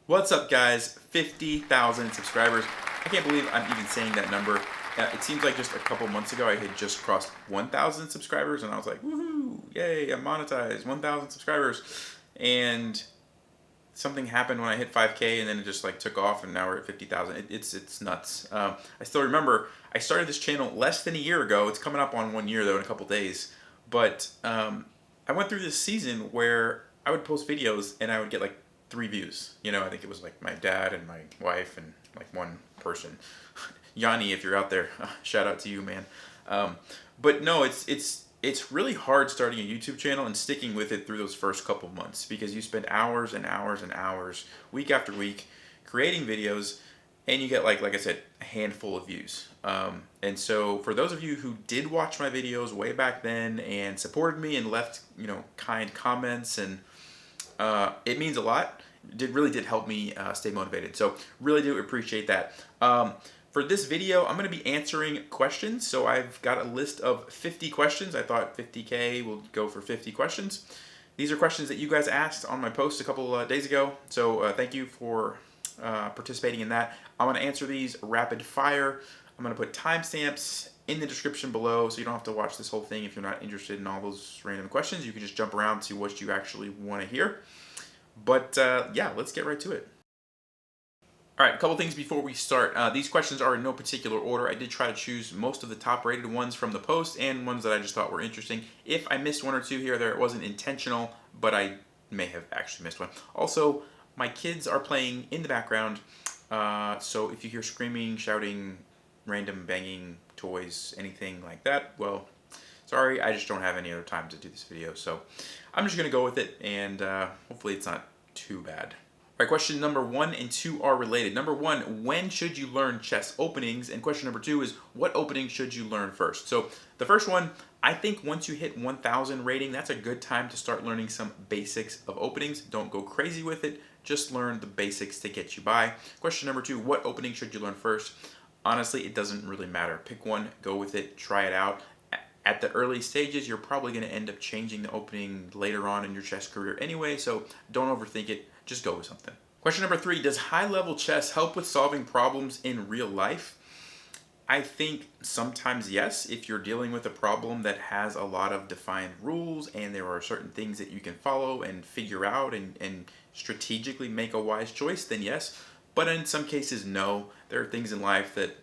What's up, guys? 50,000 subscribers. I can't believe I'm even saying that number. It seems like just a couple months ago I had just crossed 1,000 subscribers and I was like, woohoo, yay, I'm monetized, 1,000 subscribers. And something happened when I hit 5K and then it just like took off and now we're at 50,000. It's nuts. I still remember I started this channel less than a year ago. It's coming up on 1 year though in a couple days. But I went through this season where I would post videos and I would get like 3 views. I think it was like my dad and my wife and like one person. Yanni, if you're out there, shout out to you, man. But no, it's really hard starting a YouTube channel and sticking with it through those first couple months because you spend hours and hours and hours, week after week, creating videos, and you get like I said, a handful of views. And so for those of you who did watch my videos way back then and supported me and left kind comments, and it means a lot. It really did help me stay motivated. So really do appreciate that. For this video, I'm going to be answering questions. So I've got a list of 50 questions. I thought 50K will go for 50 questions. These are questions that you guys asked on my post a couple days ago. So thank you for participating in that. I'm going to answer these rapid fire. I'm going to put timestamps in the description below so you don't have to watch this whole thing if you're not interested in all those random questions. You can just jump around to what you actually want to hear. But yeah, let's get right to it. All right, a couple things before we start. These questions are in no particular order. I did try to choose most of the top rated ones from the post and ones that I just thought were interesting. If I missed one or two here or there, it wasn't intentional, but I may have actually missed one. Also, my kids are playing in the background, so if you hear screaming, shouting, random banging, toys, anything like that, well, sorry, I just don't have any other time to do this video, so I'm just going to go with it, and hopefully it's not too bad. All right, question number 1 and 2 are related. Number 1, when should you learn chess openings? And question number 2 is, what opening should you learn first? So the first one, I think once you hit 1,000 rating, that's a good time to start learning some basics of openings. Don't go crazy with it. Just learn the basics to get you by. Question number 2, what opening should you learn first? Honestly, it doesn't really matter. Pick one, go with it, try it out. At the early stages, you're probably going to end up changing the opening later on in your chess career anyway, so don't overthink it. Just go with something. Question number 3, does high-level chess help with solving problems in real life? I think sometimes yes, if you're dealing with a problem that has a lot of defined rules and there are certain things that you can follow and figure out and strategically make a wise choice, then yes. But in some cases, no. There are things in life that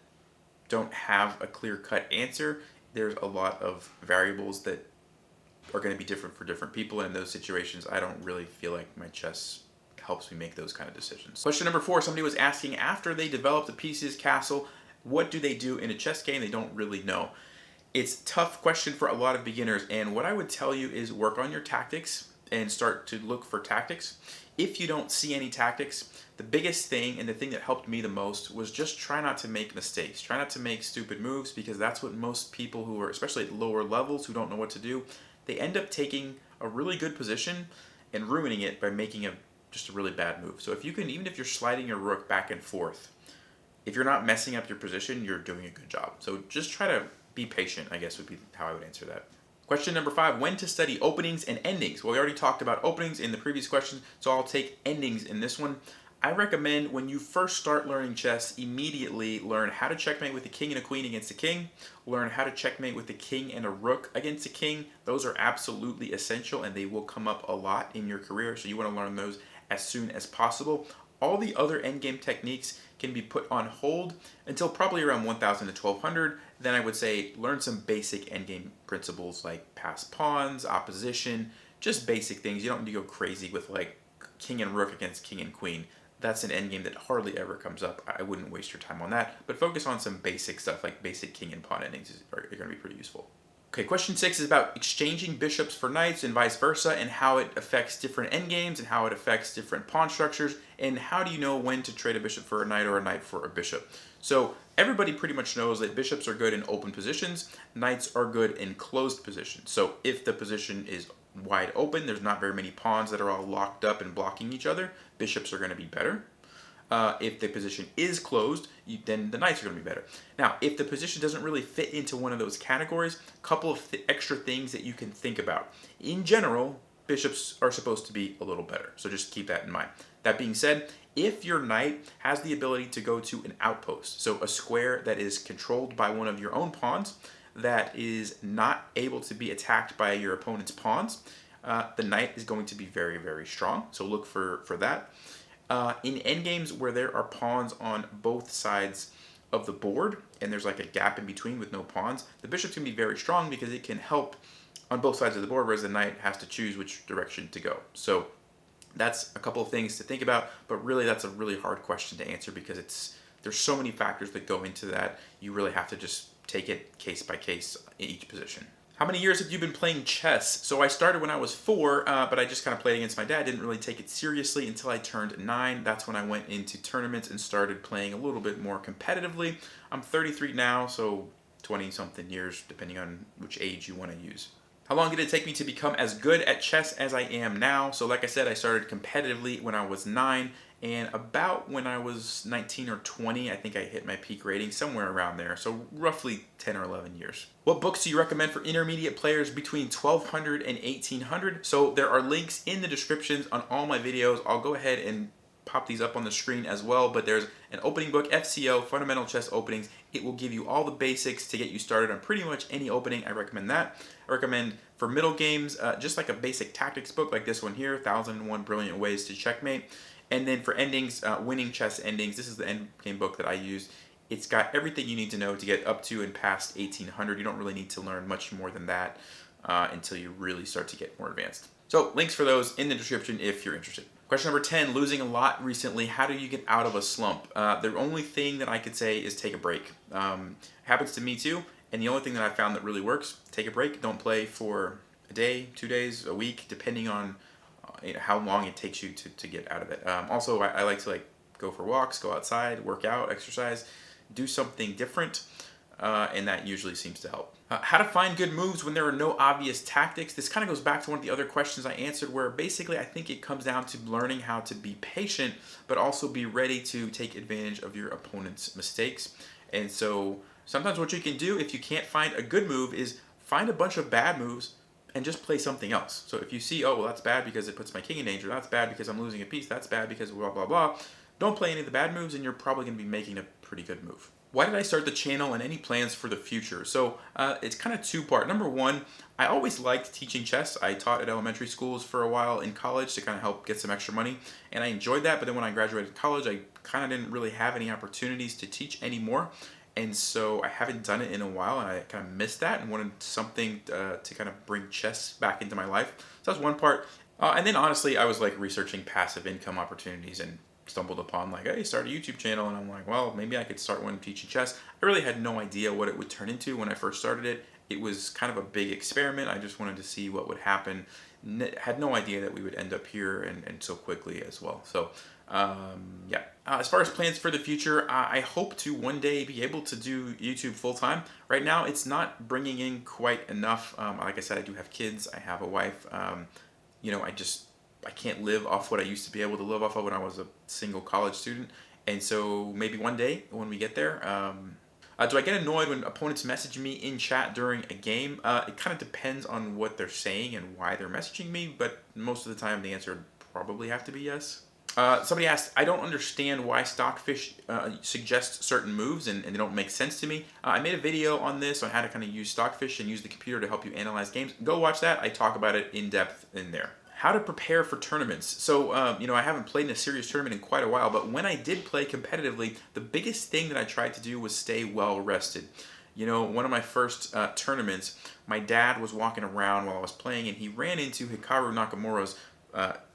don't have a clear-cut answer. There's a lot of variables that are going to be different for different people, and in those situations I don't really feel like my chess helps me make those kind of decisions. Question number 4, somebody was asking, after they develop the pieces castle, what do they do in a chess game? They don't really know. It's a tough question for a lot of beginners, and what I would tell you is work on your tactics and start to look for tactics. If you don't see any tactics, the biggest thing and the thing that helped me the most was just try not to make mistakes. Try not to make stupid moves, because that's what most people who are, especially at lower levels, who don't know what to do, they end up taking a really good position and ruining it by making just a really bad move. So if you can, even if you're sliding your rook back and forth, if you're not messing up your position, you're doing a good job. So just try to be patient, I guess would be how I would answer that. Question number 5, when to study openings and endings? Well, we already talked about openings in the previous question, so I'll take endings in this one. I recommend when you first start learning chess, immediately learn how to checkmate with the king and a queen against a king, learn how to checkmate with the king and a rook against a king. Those are absolutely essential and they will come up a lot in your career, so you want to learn those as soon as possible. All the other endgame techniques can be put on hold until probably around 1,000 to 1,200. Then I would say learn some basic endgame principles like pass pawns, opposition, just basic things. You don't need to go crazy with like king and rook against king and queen. That's an endgame that hardly ever comes up. I wouldn't waste your time on that, but focus on some basic stuff like basic king and pawn endings are going to be pretty useful. Okay, question 6 is about exchanging bishops for knights and vice versa, and how it affects different endgames and how it affects different pawn structures, and how do you know when to trade a bishop for a knight or a knight for a bishop. So everybody pretty much knows that bishops are good in open positions, knights are good in closed positions. So if the position is wide open, there's not very many pawns that are all locked up and blocking each other, bishops are going to be better. If the position is closed, then the knights are going to be better. Now, if the position doesn't really fit into one of those categories, a couple of extra things that you can think about. In general, bishops are supposed to be a little better. So just keep that in mind. That being said, if your knight has the ability to go to an outpost, so a square that is controlled by one of your own pawns, that is not able to be attacked by your opponent's pawns, the knight is going to be very, very strong. So look for that. In endgames where there are pawns on both sides of the board, and there's like a gap in between with no pawns, the bishop's going to be very strong because it can help on both sides of the board, whereas the knight has to choose which direction to go. So that's a couple of things to think about, but really that's a really hard question to answer because there's so many factors that go into that. You really have to just take it case by case in each position. How many years have you been playing chess? So I started when I was 4, but I just kind of played against my dad. Didn't really take it seriously until I turned 9. That's when I went into tournaments and started playing a little bit more competitively. I'm 33 now, so 20-something years, depending on which age you want to use. How long did it take me to become as good at chess as I am now? So like I said, I started competitively when I was 9, and about when I was 19 or 20, I think I hit my peak rating, somewhere around there. So roughly 10 or 11 years. What books do you recommend for intermediate players between 1200 and 1800? So there are links in the descriptions on all my videos. I'll go ahead and pop these up on the screen as well, but there's an opening book, FCO, Fundamental Chess Openings. It will give you all the basics to get you started on pretty much any opening. I recommend that. I recommend for middle games, just like a basic tactics book like this one here, 1001 Brilliant Ways to Checkmate. And then for endings, Winning Chess Endings, this is the endgame book that I used. It's got everything you need to know to get up to and past 1800. You don't really need to learn much more than that until you really start to get more advanced. So links for those in the description if you're interested. Question number 10, losing a lot recently. How do you get out of a slump? The only thing that I could say is take a break. Happens to me too. And the only thing that I found that really works, take a break. Don't play for a day, 2 days, a week, depending on how long it takes you to get out of it. Also, I like to go for walks, go outside, work out, exercise, do something different, and that usually seems to help. How to find good moves when there are no obvious tactics. This kind of goes back to one of the other questions I answered, where basically I think it comes down to learning how to be patient, but also be ready to take advantage of your opponent's mistakes. And so sometimes what you can do if you can't find a good move is find a bunch of bad moves and just play something else. So if you see, oh, well, that's bad because it puts my king in danger, that's bad because I'm losing a piece, that's bad because blah, blah, blah, don't play any of the bad moves and you're probably going to be making a pretty good move. Why did I start the channel and any plans for the future? So it's kind of two-part. Number one, I always liked teaching chess. I taught at elementary schools for a while in college to kind of help get some extra money, and I enjoyed that. But then when I graduated college, I kind of didn't really have any opportunities to teach anymore. And so I haven't done it in a while, and I kind of missed that and wanted something to kind of bring chess back into my life. So that's one part. And then honestly, I was researching passive income opportunities and stumbled upon hey, start a YouTube channel, and I'm like, well, maybe I could start one teaching chess. I really had no idea what it would turn into when I first started it. It was kind of a big experiment. I just wanted to see what would happen. Had no idea that we would end up here and so quickly as well. So yeah. As far as plans for the future, I hope to one day be able to do YouTube full-time. Right now, it's not bringing in quite enough. Like I said, I do have kids. I have a wife. I can't live off what I used to be able to live off of when I was a single college student. And so maybe one day when we get there, do I get annoyed when opponents message me in chat during a game? It kind of depends on what they're saying and why they're messaging me, but most of the time the answer would probably have to be yes. Somebody asked, I don't understand why stockfish suggests certain moves and they don't make sense to me. I made a video on this on how to kind of use stockfish and use the computer to help you analyze games. Go watch that. I talk about it in depth in there. How to prepare for tournaments. So, I haven't played in a serious tournament in quite a while, but when I did play competitively, the biggest thing that I tried to do was stay well rested. One of my first tournaments, my dad was walking around while I was playing, and he ran into Hikaru Nakamura's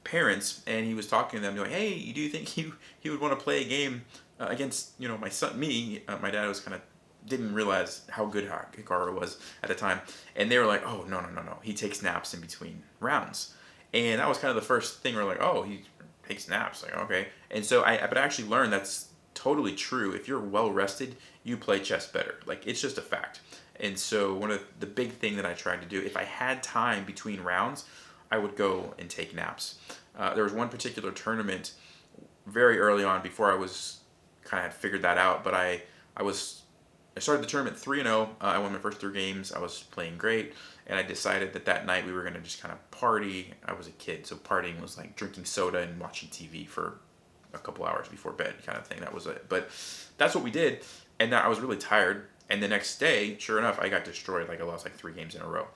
parents, and he was talking to them, like, hey, do you think he would want to play a game against, my son, me? My dad was kind of didn't realize how good Hikaru was at the time, and they were like, oh, no, he takes naps in between rounds. And that was kind of the first thing where oh, he takes naps. Okay. And so but I actually learned that's totally true. If you're well rested, you play chess better. It's just a fact. And so one of the big thing that I tried to do, if I had time between rounds, I would go and take naps. There was one particular tournament very early on before I was kind of had figured that out, but I was I started the tournament 3-0. I won my first 3 games. I was playing great, and I decided that night we were gonna just kind of party. I was a kid, so partying was like drinking soda and watching TV for a couple hours before bed, kind of thing. That was it. But that's what we did, and I was really tired. And the next day, sure enough, I got destroyed. Like I lost like 3 games in a row,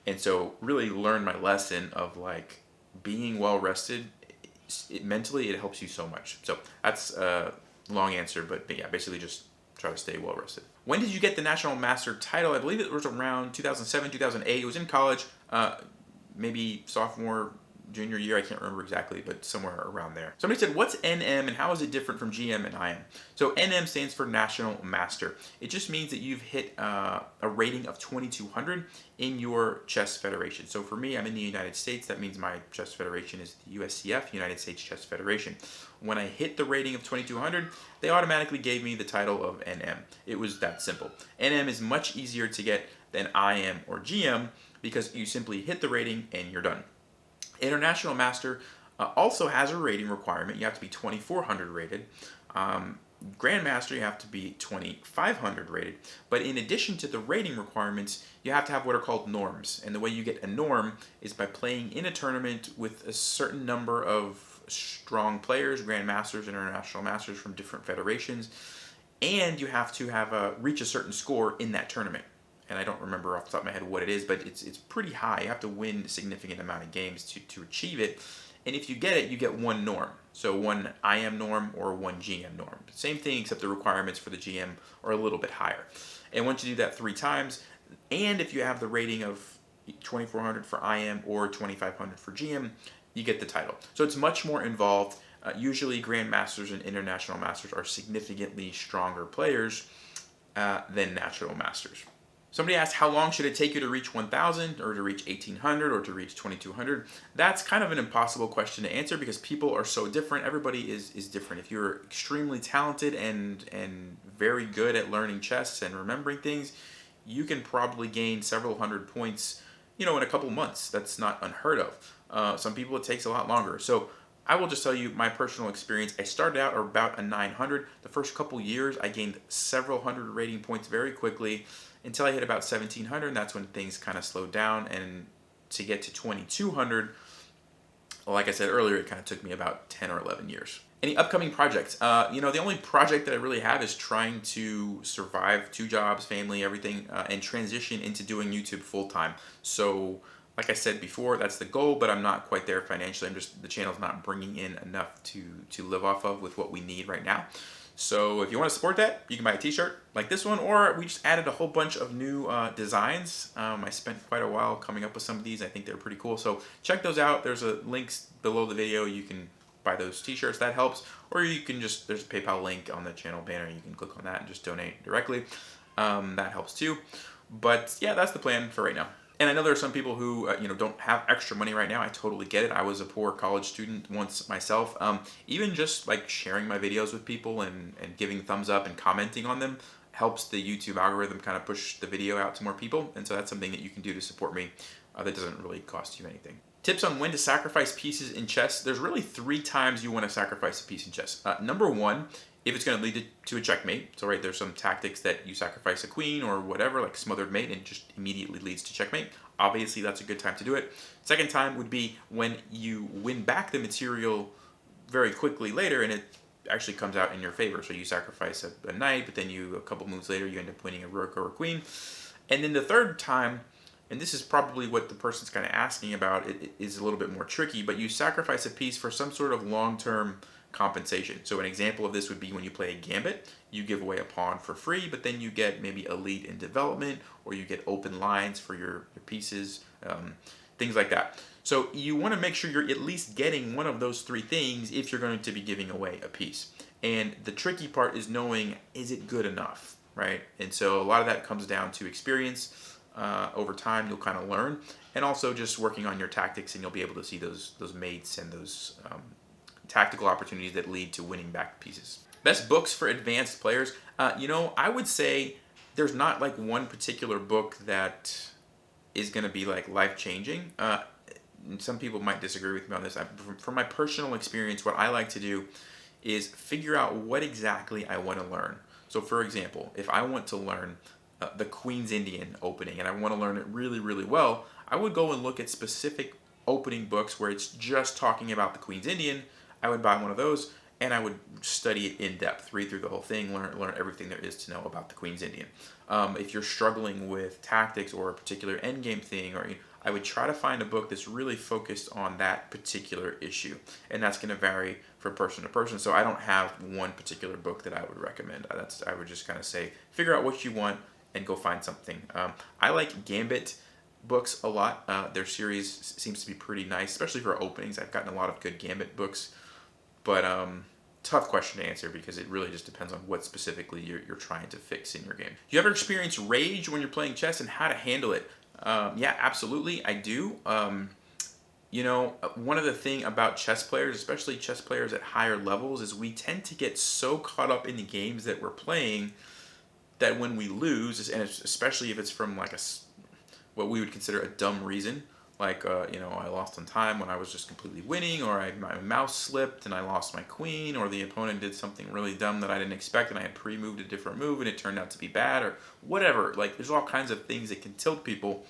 and so really learned my lesson of like being well rested. Mentally, it helps you so much. So that's a long answer, but yeah, basically just try to stay well rested. When did you get the National Master title? I believe it was around 2007, 2008. It was in college, maybe sophomore, junior year. I can't remember exactly, but somewhere around there. Somebody said, what's NM and how is it different from GM and IM? So NM stands for National Master. It just means that you've hit a rating of 2200 in your chess federation. So for me, I'm in the United States. That means my chess federation is the USCF, United States Chess Federation. When I hit the rating of 2200, they automatically gave me the title of NM. It was that simple. NM is much easier to get than IM or GM because you simply hit the rating and you're done. International Master also has a rating requirement. You have to be 2400 rated. Grandmaster, you have to be 2500 rated. But in addition to the rating requirements, you have to have what are called norms. And the way you get a norm is by playing in a tournament with a certain number of strong players, grandmasters, international masters from different federations. And you have to reach a certain score in that tournament. And I don't remember off the top of my head what it is, but it's pretty high. You have to win a significant amount of games to achieve it. And if you get it, you get one norm. So one IM norm or one GM norm. Same thing, except the requirements for the GM are a little bit higher. And once you do that 3 times, and if you have the rating of 2400 for IM or 2500 for GM, you get the title. So it's much more involved. Usually grandmasters and international masters are significantly stronger players than national masters. Somebody asked, how long should it take you to reach 1,000 or to reach 1,800 or to reach 2,200? That's kind of an impossible question to answer because people are so different. Everybody is different. If you're extremely talented and very good at learning chess and remembering things, you can probably gain several hundred points, in a couple months. That's not unheard of. Some people it takes a lot longer. So I will just tell you my personal experience. I started out about a 900. The first couple years, I gained several hundred rating points very quickly until I hit about 1,700, and that's when things kind of slowed down. And to get to 2,200, like I said earlier, it kind of took me about 10 or 11 years. Any upcoming projects? The only project that I really have is trying to survive 2 jobs, family, everything, and transition into doing YouTube full-time. So like I said before, that's the goal, but I'm not quite there financially. The channel's not bringing in enough to live off of with what we need right now. So if you want to support that, you can buy a t-shirt like this one, or we just added a whole bunch of new designs. I spent quite a while coming up with some of these. I think they're pretty cool. So check those out. There's links below the video. You can buy those t-shirts. That helps. Or you can there's a PayPal link on the channel banner. You can click on that and just donate directly. That helps too. But yeah, that's the plan for right now. And I know there are some people who don't have extra money right now. I totally get it. I was a poor college student once myself. Even just like sharing my videos with people and giving thumbs up and commenting on them helps the YouTube algorithm kind of push the video out to more people. And so that's something that you can do to support me that doesn't really cost you anything. Tips on when to sacrifice pieces in chess. There's really 3 times you want to sacrifice a piece in chess. Number 1, if it's going to lead to a checkmate. So there's some tactics that you sacrifice a queen or whatever, like smothered mate, and it just immediately leads to checkmate. Obviously, that's a good time to do it. Second time would be when you win back the material very quickly later, and it actually comes out in your favor. So you sacrifice a knight, but then a couple moves later, you end up winning a rook or a queen. And then the third time, and this is probably what the person's kind of asking about, it is a little bit more tricky, but you sacrifice a piece for some sort of long-term compensation. So an example of this would be when you play a gambit, you give away a pawn for free, but then you get maybe a lead in development, or you get open lines for your pieces, things like that. So you want to make sure you're at least getting one of those 3 things if you're going to be giving away a piece. And the tricky part is knowing, is it good enough, right? And so a lot of that comes down to experience. Over time, you'll kind of learn, and also just working on your tactics, and you'll be able to see those mates and those tactical opportunities that lead to winning back pieces. Best books for advanced players. I would say there's not like one particular book that is going to be like life-changing. Some people might disagree with me on this. From my personal experience, what I like to do is figure out what exactly I want to learn. So for example, if I want to learn the Queen's Indian opening and I want to learn it really, really well, I would go and look at specific opening books where it's just talking about the Queen's Indian. I would buy one of those and I would study it in depth, read through the whole thing, learn everything there is to know about the Queen's Indian. If you're struggling with tactics or a particular endgame thing, or I would try to find a book that's really focused on that particular issue, and that's going to vary from person to person. So I don't have one particular book that I would recommend. I would just kind of say figure out what you want and go find something. I like Gambit books a lot. Their series seems to be pretty nice, especially for openings. I've gotten a lot of good Gambit books, but tough question to answer because it really just depends on what specifically you're trying to fix in your game. Do you ever experience rage when you're playing chess and how to handle it? Yeah, absolutely, I do. One of the thing about chess players, especially chess players at higher levels, is we tend to get so caught up in the games that we're playing that when we lose, and especially if it's from like what we would consider a dumb reason, like I lost on time when I was just completely winning, or my mouse slipped and I lost my queen, or the opponent did something really dumb that I didn't expect and I had pre-moved a different move and it turned out to be bad, or whatever. Like, there's all kinds of things that can tilt people,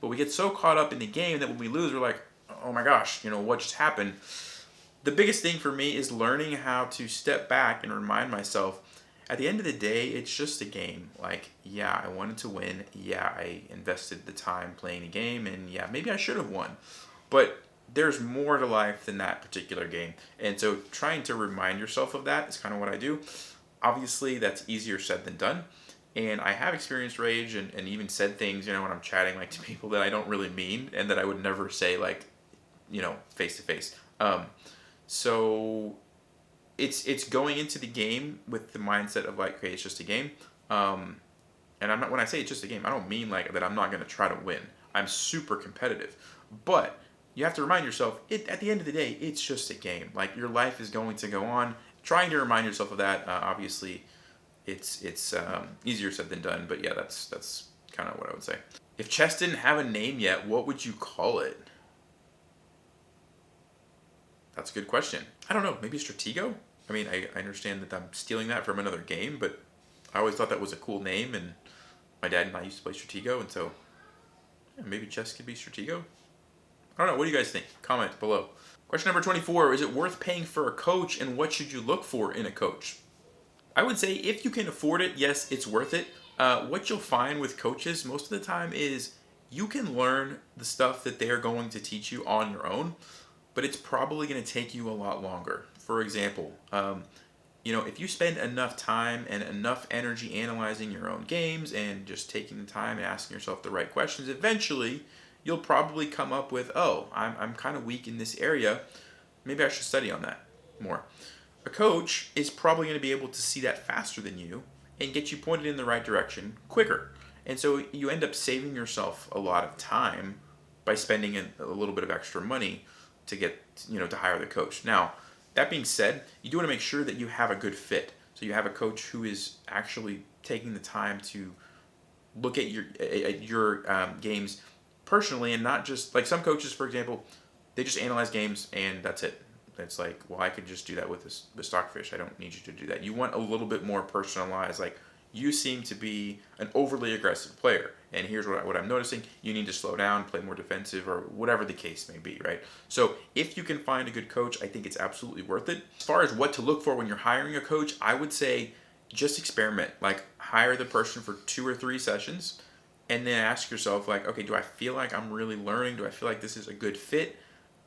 but we get so caught up in the game that when we lose, we're like, oh my gosh, what just happened? The biggest thing for me is learning how to step back and remind myself, at the end of the day, it's just a game. Like, yeah, I wanted to win. Yeah, I invested the time playing the game, and yeah, maybe I should have won. But there's more to life than that particular game. And so trying to remind yourself of that is kind of what I do. Obviously, that's easier said than done. And I have experienced rage and even said things, when I'm chatting like to people that I don't really mean and that I would never say like, face to face. So it's going into the game with the mindset of like, okay, it's just a game. And I'm not, when I say it's just a game, I don't mean like that I'm not going to try to win. I'm super competitive, but you have to remind yourself, at the end of the day, it's just a game. Like, your life is going to go on. Trying to remind yourself of that, obviously, it's easier said than done. But yeah, that's kind of what I would say. If chess didn't have a name yet, what would you call it? That's a good question. I don't know. Maybe Stratego? I mean, I understand that I'm stealing that from another game, but I always thought that was a cool name, and my dad and I used to play Stratego, and so yeah, maybe chess could be Stratego? I don't know. What do you guys think? Comment below. Question number 24. Is it worth paying for a coach, and what should you look for in a coach? I would say if you can afford it, yes, it's worth it. What you'll find with coaches most of the time is you can learn the stuff that they're going to teach you on your own, but it's probably going to take you a lot longer. For example, if you spend enough time and enough energy analyzing your own games and just taking the time and asking yourself the right questions, eventually you'll probably come up with, oh, I'm kind of weak in this area. Maybe I should study on that more. A coach is probably going to be able to see that faster than you and get you pointed in the right direction quicker. And so you end up saving yourself a lot of time by spending a little bit of extra money to get, to hire the coach. Now, that being said, you do want to make sure that you have a good fit. So you have a coach who is actually taking the time to look at your games personally, and not just like some coaches, for example, they just analyze games and that's it. It's like, well, I could just do that with the stockfish. I don't need you to do that. You want a little bit more personalized. Like, you seem to be an overly aggressive player, and here's what I'm noticing. You need to slow down, play more defensive, or whatever the case may be, right? So if you can find a good coach, I think it's absolutely worth it. As far as what to look for when you're hiring a coach, I would say just experiment. Like, hire the person for 2 or 3 sessions, and then ask yourself, like, okay, do I feel like I'm really learning? Do I feel like this is a good fit?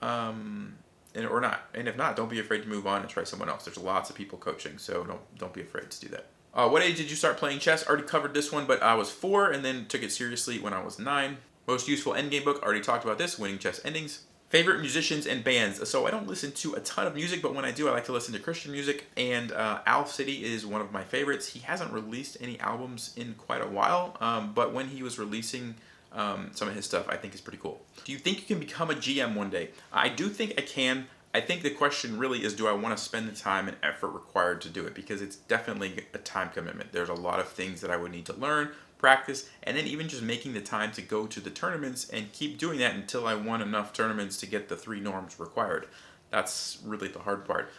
Or not? And if not, don't be afraid to move on and try someone else. There's lots of people coaching, so don't be afraid to do that. What age did you start playing chess? Already covered this one, but I was 4 and then took it seriously when I was 9. Most useful endgame book, already talked about this, Winning Chess Endings. Favorite musicians and bands. So I don't listen to a ton of music, but when I do, I like to listen to Christian music, and Al City is one of my favorites. He hasn't released any albums in quite a while, but when he was releasing some of his stuff, I think is pretty cool. Do you think you can become a GM one day? I do think I can. I think the question really is, do I want to spend the time and effort required to do it? Because it's definitely a time commitment. There's a lot of things that I would need to learn, practice, and then even just making the time to go to the tournaments and keep doing that until I won enough tournaments to get the 3 norms required. That's really the hard part.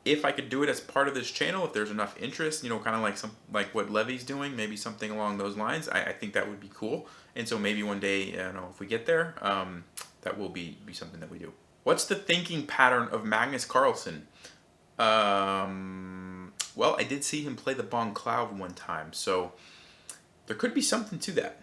if I could do it as part of this channel, if there's enough interest, kind of like what Levy's doing, maybe something along those lines, I think that would be cool. And so maybe one day, I don't know, if we get there, that will be something that we do. What's the thinking pattern of Magnus Carlsen? Well, I did see him play the Bon Cloud one time, so there could be something to that.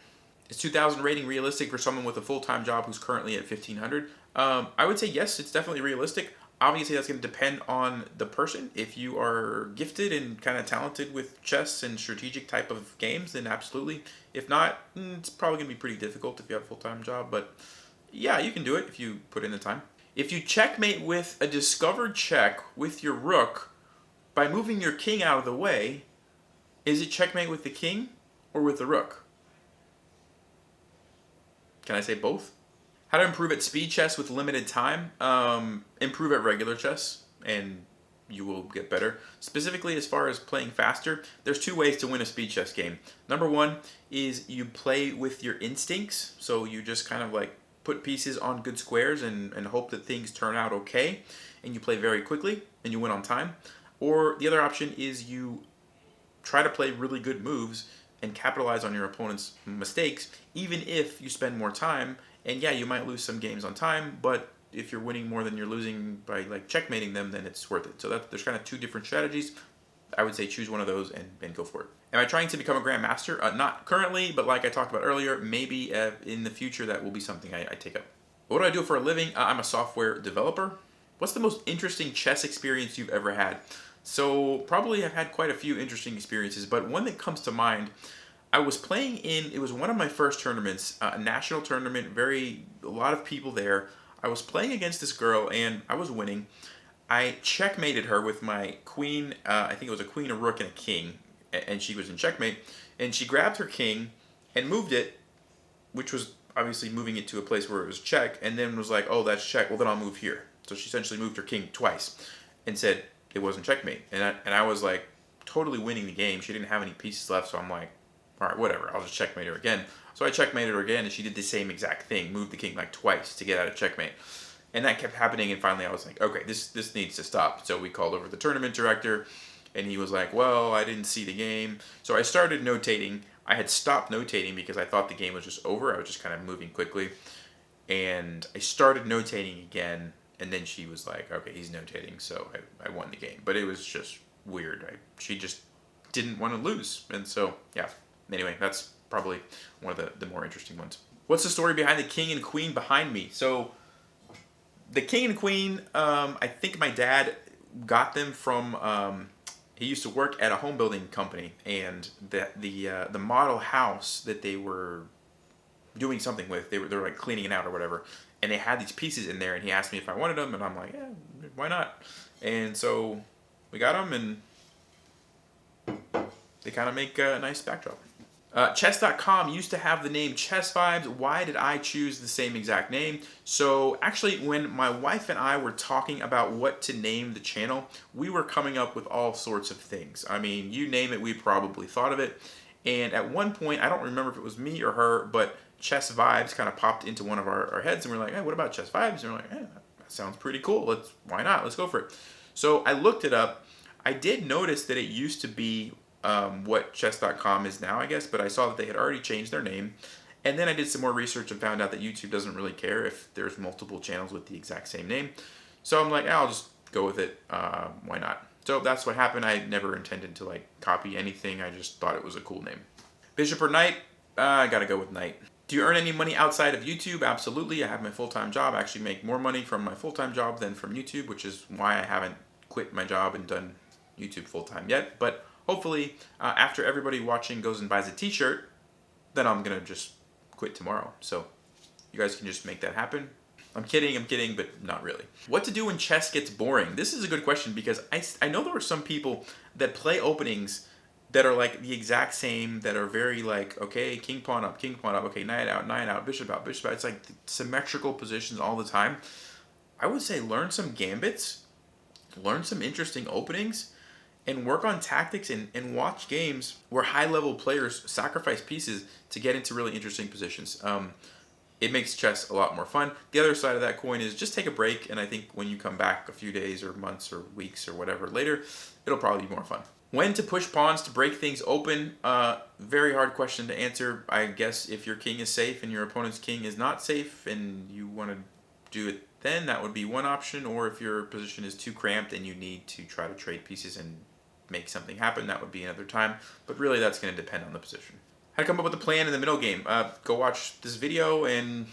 Is 2,000 rating realistic for someone with a full-time job who's currently at 1,500? I would say yes, it's definitely realistic. Obviously, that's going to depend on the person. If you are gifted and kind of talented with chess and strategic type of games, then absolutely. If not, it's probably going to be pretty difficult if you have a full-time job. But yeah, you can do it if you put in the time. If you checkmate with a discovered check with your rook by moving your king out of the way, is it checkmate with the king or with the rook? Can I say both? How to improve at speed chess with limited time? Improve at regular chess, and you will get better. Specifically, as far as playing faster, there's 2 ways to win a speed chess game. Number 1 is you play with your instincts, so you just kind of like put pieces on good squares and hope that things turn out okay, and you play very quickly, and you win on time. Or the other option is you try to play really good moves and capitalize on your opponent's mistakes, even if you spend more time. And yeah, you might lose some games on time, but if you're winning more than you're losing by like checkmating them, then it's worth it. So there's kind of 2 different strategies. I would say choose one of those and go for it. Am I trying to become a grandmaster? Not currently, but like I talked about earlier, maybe in the future that will be something I take up. What do I do for a living? I'm a software developer. What's the most interesting chess experience you've ever had? So probably I've had quite a few interesting experiences, but one that comes to mind, I was playing it was one of my first tournaments, a national tournament, a lot of people there. I was playing against this girl and I was winning. I checkmated her with my queen, I think it was a queen, a rook, and a king, and she was in checkmate, and she grabbed her king and moved it, which was obviously moving it to a place where it was check, and then was like, oh, that's check, well then I'll move here. So she essentially moved her king twice and said it wasn't checkmate, and I was like totally winning the game. She didn't have any pieces left, so I'm like, all right, whatever, I'll just checkmate her again. So I checkmated her again, and she did the same exact thing, moved the king like twice to get out of checkmate. And that kept happening, and finally I was like, okay, this needs to stop. So we called over the tournament director, and he was like, well, I didn't see the game. So I started notating. I had stopped notating because I thought the game was just over. I was just kind of moving quickly. And I started notating again, and then she was like, okay, he's notating, so I won the game. But it was just weird. She just didn't want to lose. And so, yeah. Anyway, that's probably one of the more interesting ones. What's the story behind the king and queen behind me? So the king and queen, I think my dad got them from, he used to work at a home building company, and the model house that they were doing something with, they were like cleaning it out or whatever, and they had these pieces in there, and he asked me if I wanted them, and I'm like, yeah, why not? And so we got them, and they kind of make a nice backdrop. Chess.com used to have the name Chess Vibes. Why did I choose the same exact name? So actually, when my wife and I were talking about what to name the channel, we were coming up with all sorts of things. I mean, you name it, we probably thought of it. And at one point, I don't remember if it was me or her, but Chess Vibes kind of popped into one of our heads, and we're like, hey, what about Chess Vibes? And we're like, that sounds pretty cool. Why not? Let's go for it. So I looked it up. I did notice that it used to be what chess.com is now, I guess, but I saw that they had already changed their name. And then I did some more research and found out that YouTube doesn't really care if there's multiple channels with the exact same name. So I'm like, I'll just go with it. Why not? So that's what happened. I never intended to like copy anything. I just thought it was a cool name. Bishop or knight? I gotta go with knight. Do you earn any money outside of YouTube? Absolutely. I have my full-time job. I actually make more money from my full-time job than from YouTube, which is why I haven't quit my job and done YouTube full-time yet. But hopefully, after everybody watching goes and buys a t-shirt, then I'm going to just quit tomorrow. So you guys can just make that happen. I'm kidding, but not really. What to do when chess gets boring? This is a good question because I know there are some people that play openings that are like the exact same, that are very like, okay, king pawn up, okay, knight out, bishop out. It's like symmetrical positions all the time. I would say learn some gambits, learn some interesting openings, and work on tactics and watch games where high-level players sacrifice pieces to get into really interesting positions. it makes chess a lot more fun. The other side of that coin is just take a break, and I think when you come back a few days or months or weeks or whatever later, it'll probably be more fun. When to push pawns to break things open, very hard question to answer. I guess if your king is safe and your opponent's king is not safe and you want to do it then, that would be one option. Or if your position is too cramped and you need to try to trade pieces and make something happen, that would be another time. But really that's going to depend on the position. How to come up with a plan in the middle game? Go watch this video and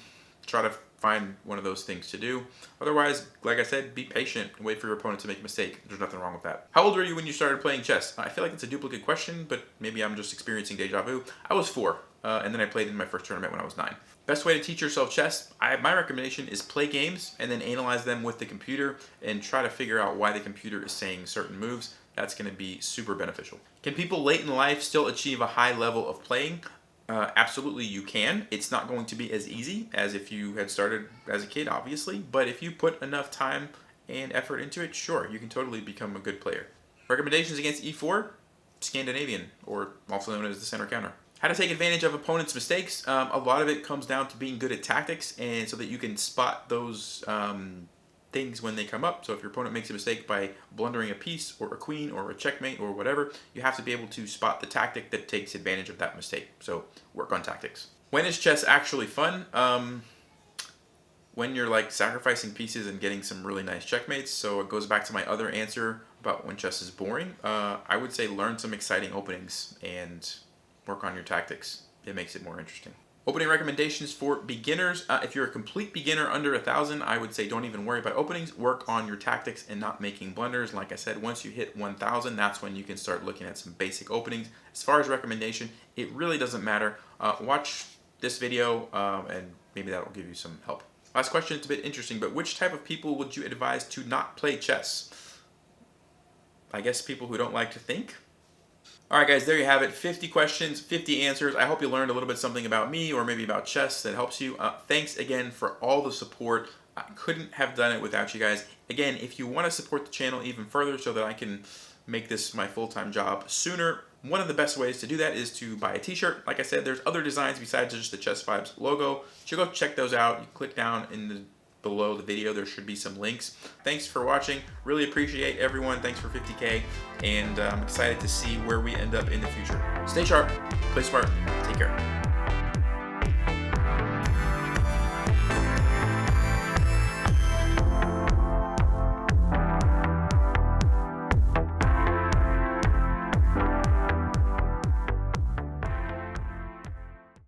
try to find one of those things to do. Otherwise, like I said, be patient and wait for your opponent to make a mistake. There's nothing wrong with that. How old were you when you started playing chess? I feel like it's a duplicate question, but maybe I'm just experiencing deja vu. I was 4, and then I played in my first tournament when I was 9. Best way to teach yourself chess, my recommendation is play games and then analyze them with the computer and try to figure out why the computer is saying certain moves. That's going to be super beneficial. Can people late in life still achieve a high level of playing? Absolutely you can. It's not going to be as easy as if you had started as a kid, obviously, but if you put enough time and effort into it, sure, you can totally become a good player. Recommendations against e4, Scandinavian, or also known as the center counter. How to take advantage of opponents' mistakes. A lot of it comes down to being good at tactics, and so that you can spot those things when they come up. So if your opponent makes a mistake by blundering a piece or a queen or a checkmate or whatever, you have to be able to spot the tactic that takes advantage of that mistake. So work on tactics. When is chess actually fun? When you're like sacrificing pieces and getting some really nice checkmates. So it goes back to my other answer about when chess is boring. I would say learn some exciting openings and work on your tactics. It makes it more interesting. Opening recommendations for beginners. If you're a complete beginner under 1,000, I would say don't even worry about openings. Work on your tactics and not making blunders. Like I said, once you hit 1,000, that's when you can start looking at some basic openings. As far as recommendation, it really doesn't matter. Watch this video and maybe that will give you some help. Last question, it's a bit interesting, but which type of people would you advise to not play chess? I guess people who don't like to think. Alright guys, there you have it. 50 questions, 50 answers. I hope you learned a little bit something about me or maybe about chess that helps you. Thanks again for all the support. I couldn't have done it without you guys. Again, if you want to support the channel even further so that I can make this my full-time job sooner, one of the best ways to do that is to buy a t-shirt. Like I said, there's other designs besides just the Chess Vibes logo. You go check those out. You click down below the video, there should be some links. Thanks for watching. Really appreciate everyone. Thanks for 50K, and I'm excited to see where we end up in the future. Stay sharp, play smart, take care.